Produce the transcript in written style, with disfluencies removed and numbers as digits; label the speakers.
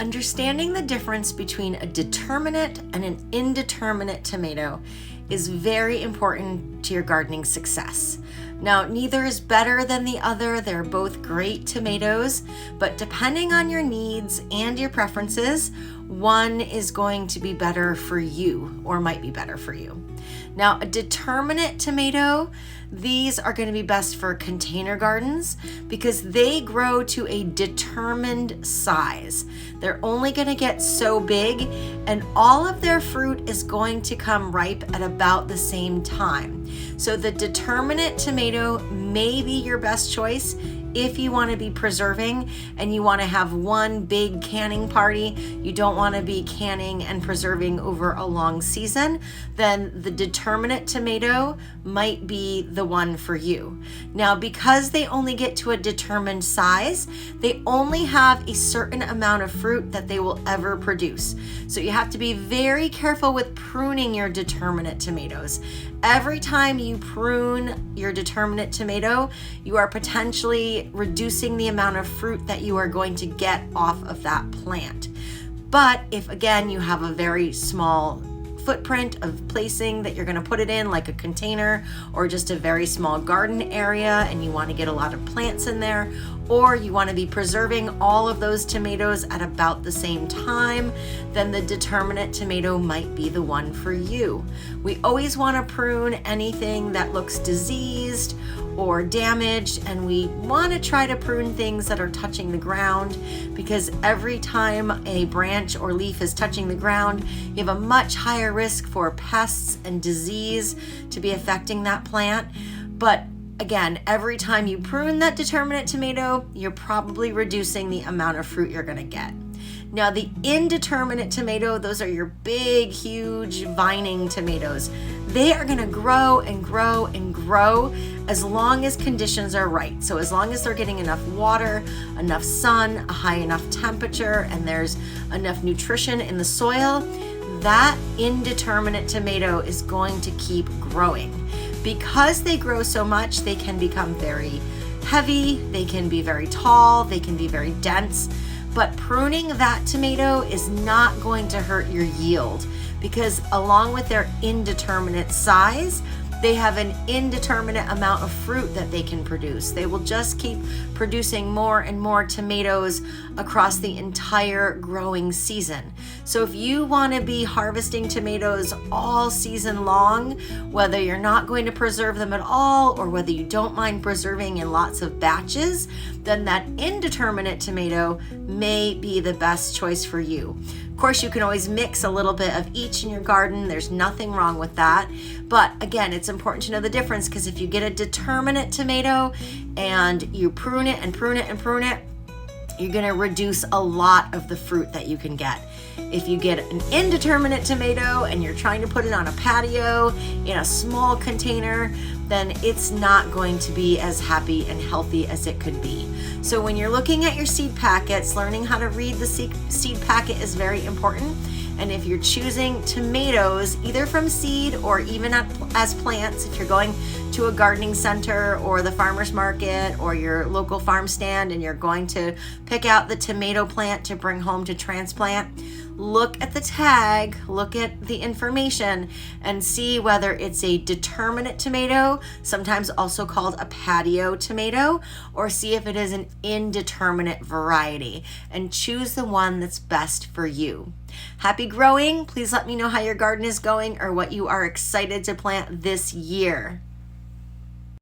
Speaker 1: Understanding the difference between a determinate and an indeterminate tomato is very important to your gardening success. Now, neither is better than the other. They're both great tomatoes, but depending on your needs and your preferences, one is going to be better for you or might be better for you. Now, a determinate tomato, these are going to be best for container gardens because they grow to a determined size. They're only going to get so big, and all of their fruit is going to come ripe at about the same time. So the determinate tomato may be your best choice if you want to be preserving and you want to have one big canning party. You don't want to be canning and preserving over a long season, then the determinate tomato might be the one for you. Now, because they only get to a determined size, they only have a certain amount of fruit that they will ever produce. So you have to be very careful with pruning your determinate tomatoes. Every time you prune your determinate tomato, you are potentially reducing the amount of fruit that you are going to get off of that plant. But if, again, you have a very small footprint of placing that you're going to put it in, like a container or just a very small garden area, and you want to get a lot of plants in there, or you want to be preserving all of those tomatoes at about the same time, then the determinate tomato might be the one for you. We always want to prune anything that looks diseased or damaged, and we want to try to prune things that are touching the ground, because every time a branch or leaf is touching the ground, you have a much higher risk for pests and disease to be affecting that plant. But again, every time you prune that determinate tomato, you're probably reducing the amount of fruit you're going to get. Now, the indeterminate tomato, those are your big, huge vining tomatoes. They are going to grow and grow and grow as long as conditions are right. So as long as they're getting enough water, enough sun, a high enough temperature, and there's enough nutrition in the soil, that indeterminate tomato is going to keep growing. Because they grow so much, they can become very heavy, they can be very tall, they can be very dense. But pruning that tomato is not going to hurt your yield, because along with their indeterminate size, they have an indeterminate amount of fruit that they can produce. They will just keep producing more and more tomatoes across the entire growing season. So if you want to be harvesting tomatoes all season long, whether you're not going to preserve them at all or whether you don't mind preserving in lots of batches, then that indeterminate tomato may be the best choice for you. Of course, you can always mix a little bit of each in your garden. There's nothing wrong with that. But again, it's important to know the difference, because if you get a determinate tomato and you prune it and prune it and prune it, you're going to reduce a lot of the fruit that you can get. If you get an indeterminate tomato and you're trying to put it on a patio in a small container, then it's not going to be as happy and healthy as it could be. So when you're looking at your seed packets, learning how to read the seed packet is very important. And if you're choosing tomatoes, either from seed or even as plants, if you're going to a gardening center or the farmer's market or your local farm stand and you're going to pick out the tomato plant to bring home to transplant, look at the tag, look at the information, and see whether it's a determinate tomato, sometimes also called a patio tomato, or see if it is an indeterminate variety, and choose the one that's best for you. Happy growing. Please let me know how your garden is going or what you are excited to plant this year.